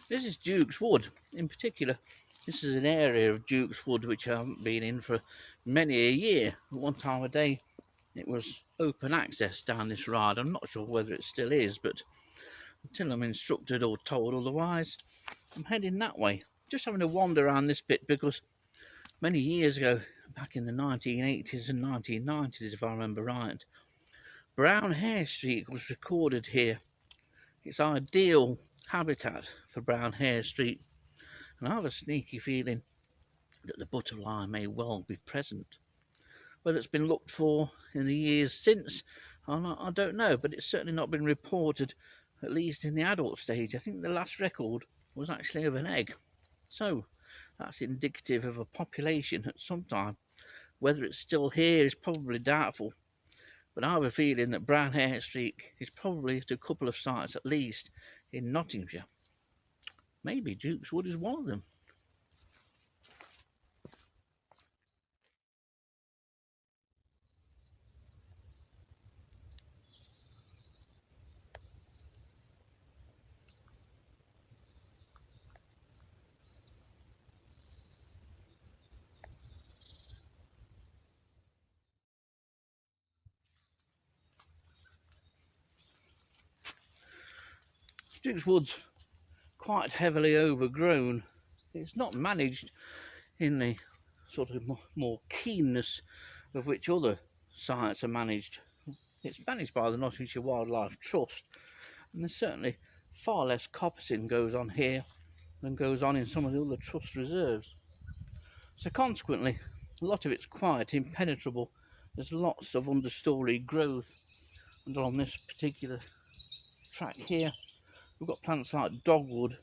This is Duke's Wood. In particular, this is an area of Duke's Wood which I haven't been in for many a year. At one time of day, it was open access down this ride. I'm not sure whether it still is, but until I'm instructed or told otherwise, I'm heading that way. Just having a wander around this bit because many years ago, back in the 1980s and 1990s, if I remember right, Brown Hairstreak was recorded here. It's ideal habitat for Brown Hairstreak, and I have a sneaky feeling that the butterfly may well be present. Whether it's been looked for in the years since, I don't know, but it's certainly not been reported, at least in the adult stage. I think the last record was actually of an egg. So that's indicative of a population at some time. Whether it's still here is probably doubtful, but I have a feeling that Brown Hairstreak is probably at a couple of sites at least in Nottinghamshire. Maybe Duke's Wood is one of them. Duke's Wood's quite heavily overgrown. It's not managed in the sort of more keenness of which other sites are managed. It's managed by the Nottinghamshire Wildlife Trust, and there's certainly far less coppicing goes on here than goes on in some of the other trust reserves. So consequently, a lot of it's quiet, impenetrable. There's lots of understory growth, and on this particular track here, we've got plants like dogwood,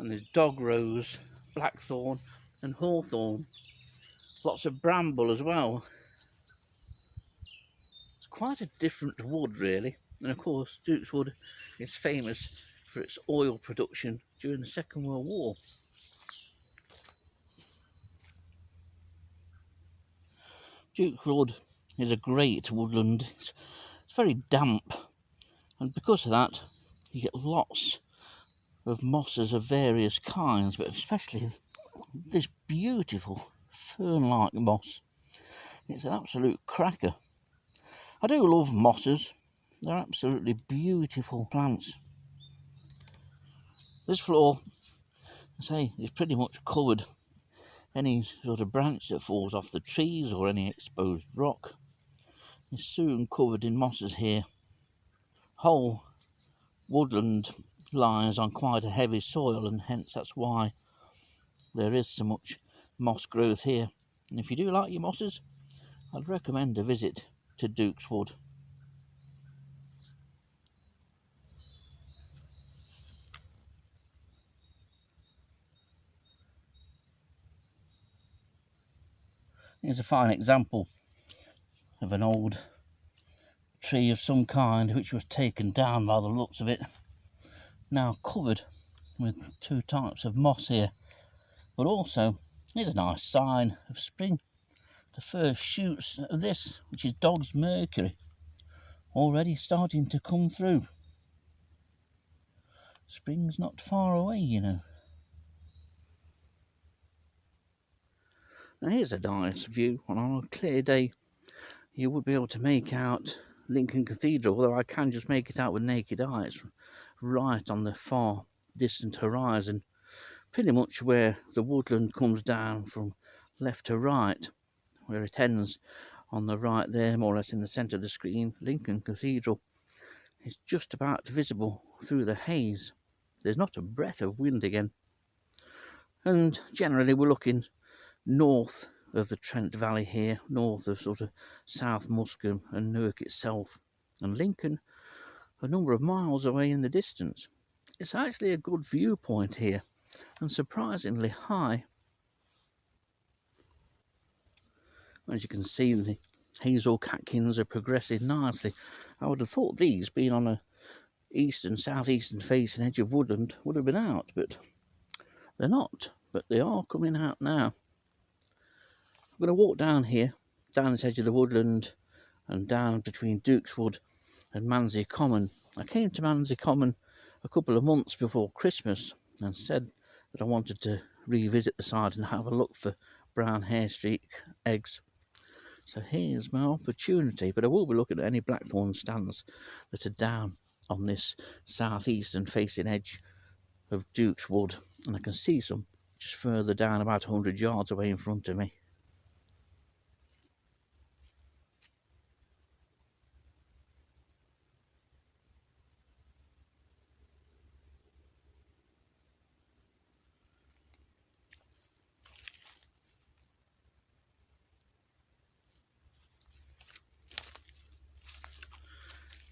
and there's dog rose, blackthorn and hawthorn. Lots of bramble as well. It's quite a different wood really, and of course Duke's Wood is famous for its oil production during the Second World War. Duke's Wood is a great woodland. It's very damp, and because of that you get lots of mosses of various kinds, but especially this beautiful fern-like moss. It's an absolute cracker. I do love mosses. They're absolutely beautiful plants. This floor, I say, is pretty much covered. Any sort of branch that falls off the trees or any exposed rock is soon covered in mosses here. Whole woodland lies on quite a heavy soil, and hence that's why there is so much moss growth here. And if you do like your mosses, I'd recommend a visit to Duke's Wood. Here's a fine example of an old tree of some kind which was taken down by the looks of it, now covered with two types of moss here. But also, here's a nice sign of spring. The first shoots of this, which is dog's mercury, already starting to come through. Spring's not far away, you know. Now here's a nice view. On a clear day you would be able to make out Lincoln Cathedral, although I can just make it out with naked eye. It's right on the far distant horizon, pretty much where the woodland comes down from left to right, where it ends on the right there, more or less in the centre of the screen. Lincoln Cathedral is just about visible through the haze. There's not a breath of wind again, and generally we're looking north of the Trent Valley here, north of sort of South Muscombe and Newark itself, and Lincoln a number of miles away in the distance. It's actually a good viewpoint here, and surprisingly high. As you can see, the hazel catkins are progressing nicely. I would have thought these, being on a southeastern facing edge of woodland, would have been out, but they're not. But they are coming out now. I'm going to walk down here, down this edge of the woodland, and down between Duke's Wood and Mansey Common. I came to Mansey Common a couple of months before Christmas, and said that I wanted to revisit the site and have a look for brown hairstreak eggs. So here's my opportunity, but I will be looking at any blackthorn stands that are down on this southeastern facing edge of Duke's Wood, and I can see some just further down about 100 yards away in front of me.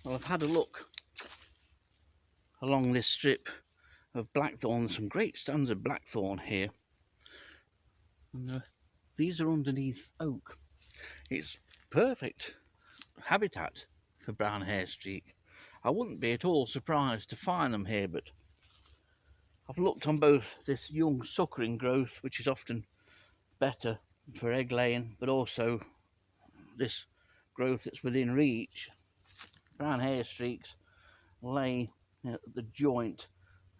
Well, I've had a look along this strip of blackthorn, some great stands of blackthorn here, and these are underneath oak. It's perfect habitat for brown hairstreak. I wouldn't be at all surprised to find them here, but I've looked on both this young suckering growth, which is often better for egg laying, but also this growth that's within reach. Brown hairstreaks lay at the joint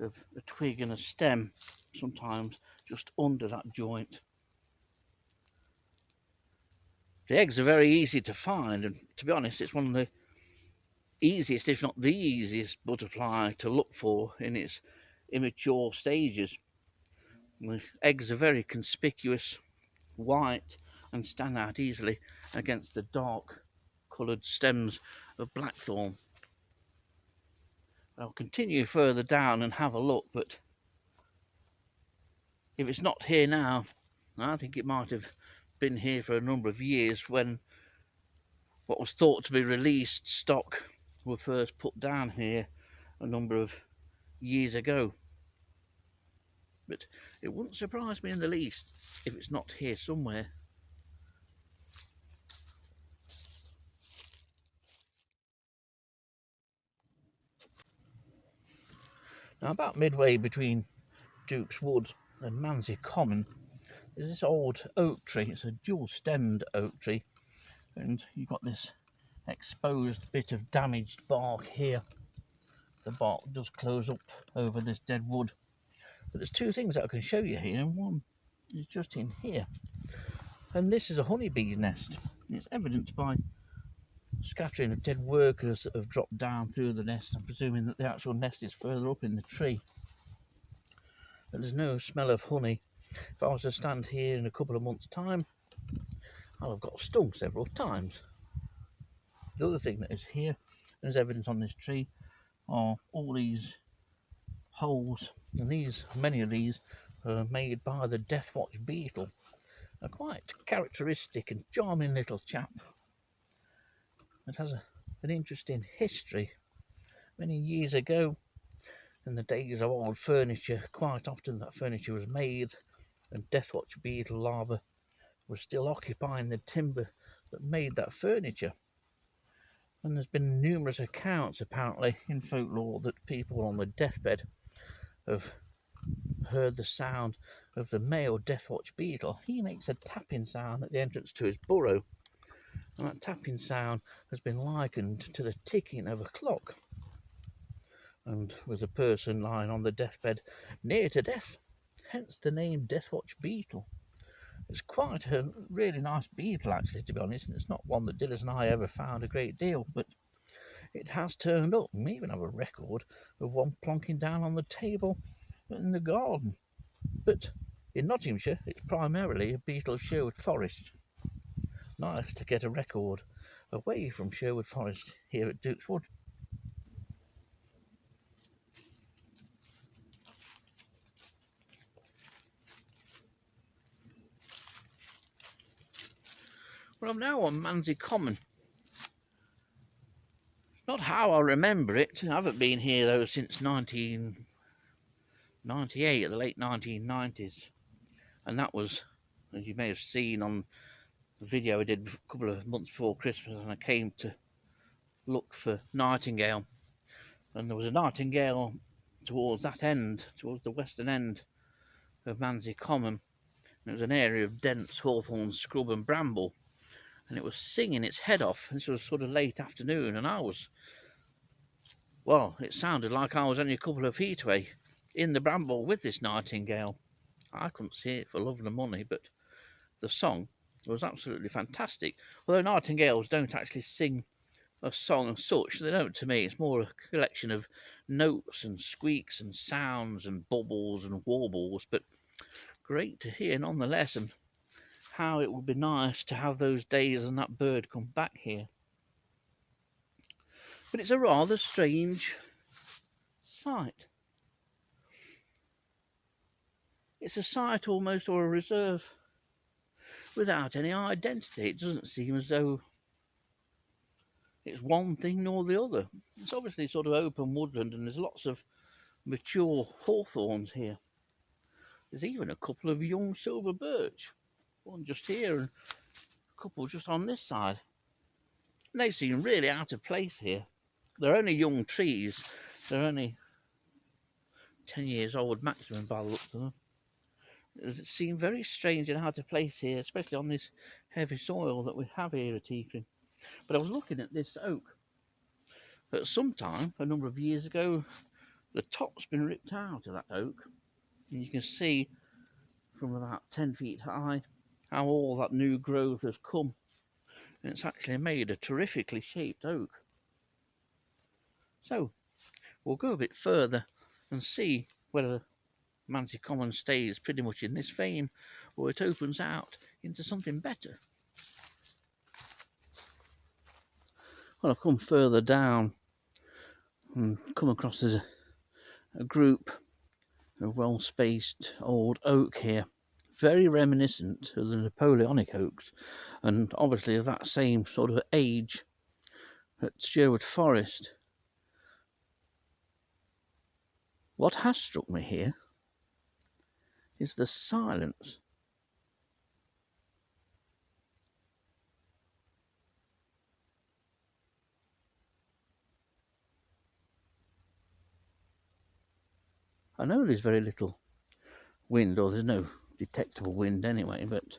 of a twig and a stem, sometimes just under that joint. The eggs are very easy to find, and to be honest, it's one of the easiest, if not the easiest, butterfly to look for in its immature stages. The eggs are very conspicuous, white, and stand out easily against the dark coloured stems of blackthorn. I'll continue further down and have a look, but if it's not here now, I think it might have been here for a number of years when what was thought to be released stock were first put down here a number of years ago. But it wouldn't surprise me in the least if it's not here somewhere. Now, about midway between Duke's Wood and Mansey Common is this old oak tree. It's a dual-stemmed oak tree, and you've got this exposed bit of damaged bark here. The bark does close up over this dead wood, but there's two things that I can show you here, and one is just in here, and this is a honeybee's nest. It's evidenced by scattering of dead workers that have dropped down through the nest. I'm presuming that the actual nest is further up in the tree, but there's no smell of honey. If I was to stand here in a couple of months' time, I'll have got stung several times. The other thing that is here, and is evidence on this tree, are all these holes, and many of these are made by the deathwatch beetle, a quite characteristic and charming little chap. It has an interesting history. Many years ago, in the days of old furniture, quite often that furniture was made and deathwatch beetle larvae were still occupying the timber that made that furniture. And there's been numerous accounts apparently in folklore that people on the deathbed have heard the sound of the male deathwatch beetle. He makes a tapping sound at the entrance to his burrow, and that tapping sound has been likened to the ticking of a clock. And with a person lying on the deathbed near to death, hence the name deathwatch beetle. It's quite a really nice beetle actually, to be honest, and it's not one that Dillis and I ever found a great deal, but it has turned up. We even have a record of one plonking down on the table in the garden. But in Nottinghamshire, it's primarily a beetle of Sherwood Forest. Nice to get a record away from Sherwood Forest here at Duke's Wood. Well, I'm now on Mansey Common. Not how I remember it. I haven't been here though since 1998, the late 1990s, and that was, as you may have seen on the video I did a couple of months before Christmas, and I came to look for nightingale, and there was a nightingale towards that end, towards the western end of Mansey Common. It was an area of dense hawthorn scrub and bramble, and it was singing its head off. This was sort of late afternoon, and it sounded like I was only a couple of feet away. in the bramble with this nightingale. I couldn't see it for love nor money, but the song was absolutely fantastic. Although nightingales don't actually sing a song as such, they don't to me. It's more a collection of notes and squeaks and sounds and bubbles and warbles, but great to hear nonetheless, and how it would be nice to have those days and that bird come back here. But it's a rather strange sight. It's a site almost, or a reserve, without any identity. It doesn't seem as though it's one thing nor the other. It's obviously sort of open woodland, and there's lots of mature hawthorns here. There's even a couple of young silver birch, one just here and a couple just on this side. And they seem really out of place here. They're only young trees. They're only 10 years old maximum by the looks of them. It seems very strange and out of place here, especially on this heavy soil that we have here at Eakring. But I was looking at this oak. At some time, a number of years ago, the top's been ripped out of that oak. And you can see from about 10 feet high how all that new growth has come. And it's actually made a terrifically shaped oak. So, we'll go a bit further and see whether Mansey Common stays pretty much in this vein, or it opens out into something better. Well, I've come further down and come across as a group of well-spaced old oak here, very reminiscent of the Napoleonic oaks, and obviously of that same sort of age at Sherwood Forest. What has struck me here is the silence. I know there's very little wind, or there's no detectable wind anyway, but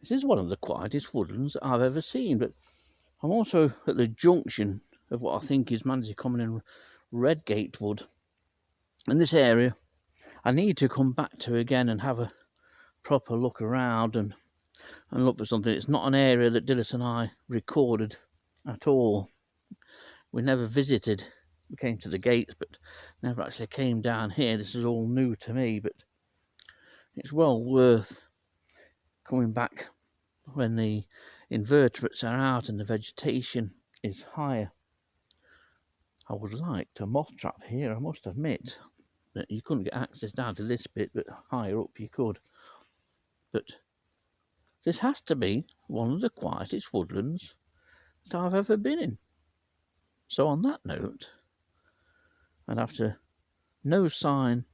this is one of the quietest woodlands that I've ever seen. But I'm also at the junction of what I think is Mansey Common and Redgate Wood. And this area I need to come back to again and have a proper look around and look for something. It's not an area that Dilys and I recorded at all. We never visited. We came to the gates, but never actually came down here. This is all new to me, but it's well worth coming back when the invertebrates are out and the vegetation is higher. I would like to moth trap here, I must admit. That you couldn't get access down to this bit, but higher up you could. But this has to be one of the quietest woodlands that I've ever been in. So on that note, and after no sign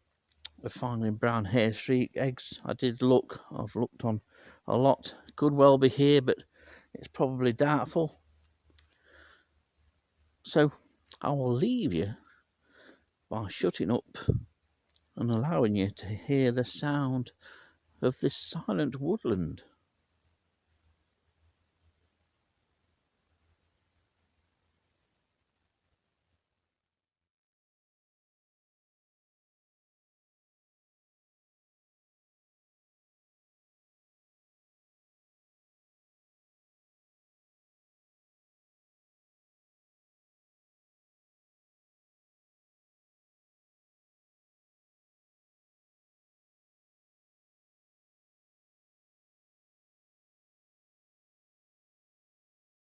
of finding brown hairstreak eggs, I've looked on a lot. Could well be here, but it's probably doubtful. So I will leave you by shutting up and allowing you to hear the sound of this silent woodland.